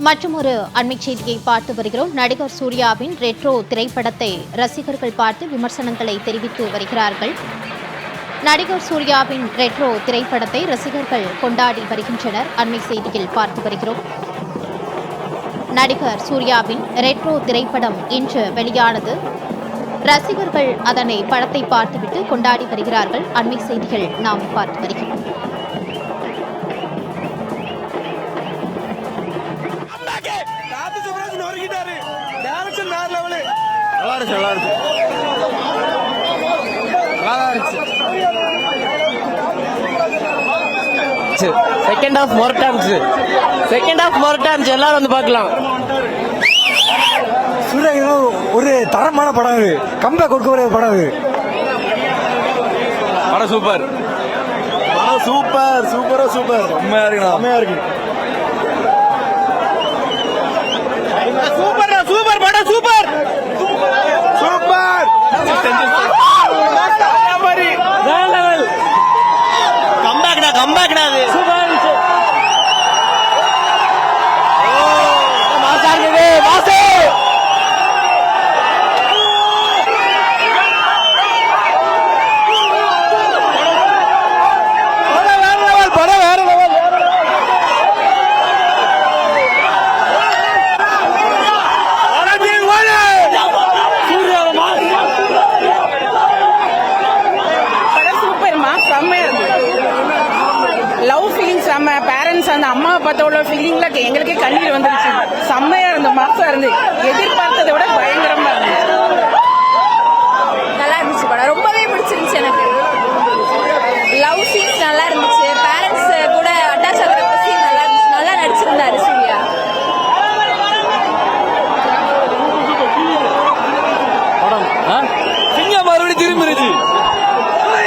மற்றும் ஒரு அண்மை செய்தியை பார்த்து வருகிறோம். நடிகர் சூர்யாவின் ரெட்ரோ திரைப்படத்தை ரசிகர்கள் பார்த்து விமர்சனங்களை தெரிவித்து வருகிறார்கள். நடிகர் சூர்யாவின் ரெட்ரோ திரைப்படத்தை ரசிகர்கள் கொண்டாடி வருகின்றனர். அண்மை செய்தியில் பார்த்து வருகிறோம். நடிகர் சூர்யாவின் ரெட்ரோ திரைப்படம் இன்று வெளியானது. ரசிகர்கள் அதனை படத்தை பார்த்துவிட்டு கொண்டாடி வருகிறார்கள். அண்மை செய்திகள் நாம் பார்த்து வருகிறோம். செகண்ட் ஆஃப் மொரட்டான்ஸ் எல்லாரும் வந்து பார்க்கலாம். சூர்யா ஒரு தரமான படம், கம்பேக் கொடுக்க படம். படம் சூப்பர், செம்மையா இருக்கு. சூப்பர் படம், சூப்பர் கம்பேக்டா அது சூப்பர். மாசா இருக்குது, மாசு படம் வேற லெவல். லவ் ஃபீலிங்ஸ் செம்ம. பேரண்ட்ஸ் அந்த அம்மாவை பார்த்த உள்ள ஃபீலிங்ல எங்களுக்கே கண்ணீர் வந்துருச்சு. செம்மையா இருந்து, மாசா இருந்து, எதிர்பார்த்ததை விட பயங்கரமா இருந்துச்சு. நல்லா இருந்துச்சு படம், ரொம்பவே பிடிச்சிருந்துச்சு எனக்கு. லவ் சீன்ஸ் நல்லா இருந்துச்சு, பேரண்ட்ஸ் கூட அட்டாச் ஆகிற சீன் நல்லா இருந்துச்சு. நல்லா நடிச்சிருந்தாரு சூர்யா. படம் சிங்கம் மறுபடியும் திரும்பிருச்சு.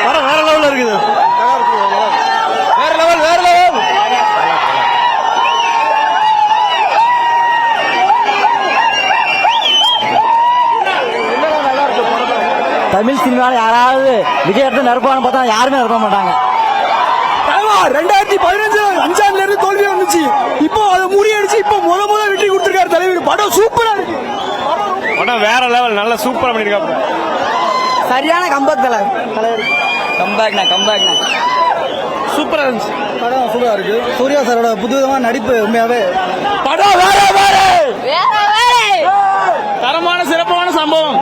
படம் வேற லெவல்ல இருக்குது. தமிழ் சினிமால யாராவது விஜய் நிரப்பான்னு பார்த்தா யாருமே நிரப்ப மாட்டாங்க. 2015 5ஆம் இருந்து தோல்வி வந்துச்சு. இப்போ அதை முறியடிச்சு இப்போ முத வெற்றி கொடுத்திருக்காரு தலைவர். படம் சூப்பரா இருக்கு. படம் வேற லெவல், நல்லா சூப்பரா பண்ணிருக்காங்க. சரியான கம்பேக் தலைவர். கம்பேக்னா சூப்பரா இருந்துச்சு. படம் சூப்பரா இருக்கு. சூர்யா சாரோட புதுவிதமான நடிப்பு உண்மையாவே படம் வேற தரமான சிறப்பான சம்பவம்.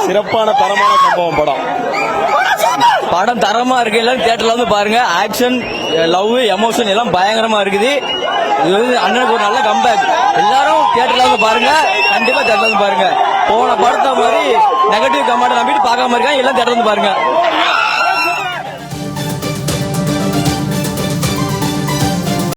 சிறப்பான தரமான சம்பவம். படம் தரமா இருக்கு. எல்லாரும் தியேட்டர்ல வந்து பாருங்க. ஆக்ஷன், லவ், எமோஷன் எல்லாம் பயங்கரமா இருக்குது. இது வந்து அண்ணனுக்கு ஒரு நல்ல கம்பேக். எல்லாரும் தியேட்டர்ல வந்து பாருங்க, கண்டிப்பா தியேட்டர்ல வந்து பாருங்க. போன படத்தை மாதிரி நெகட்டிவ் கமெண்ட் நம்பிட்டு பார்க்காம இருக்காங்க. எல்லாம் தியேட்டர்ல வந்து பாருங்க.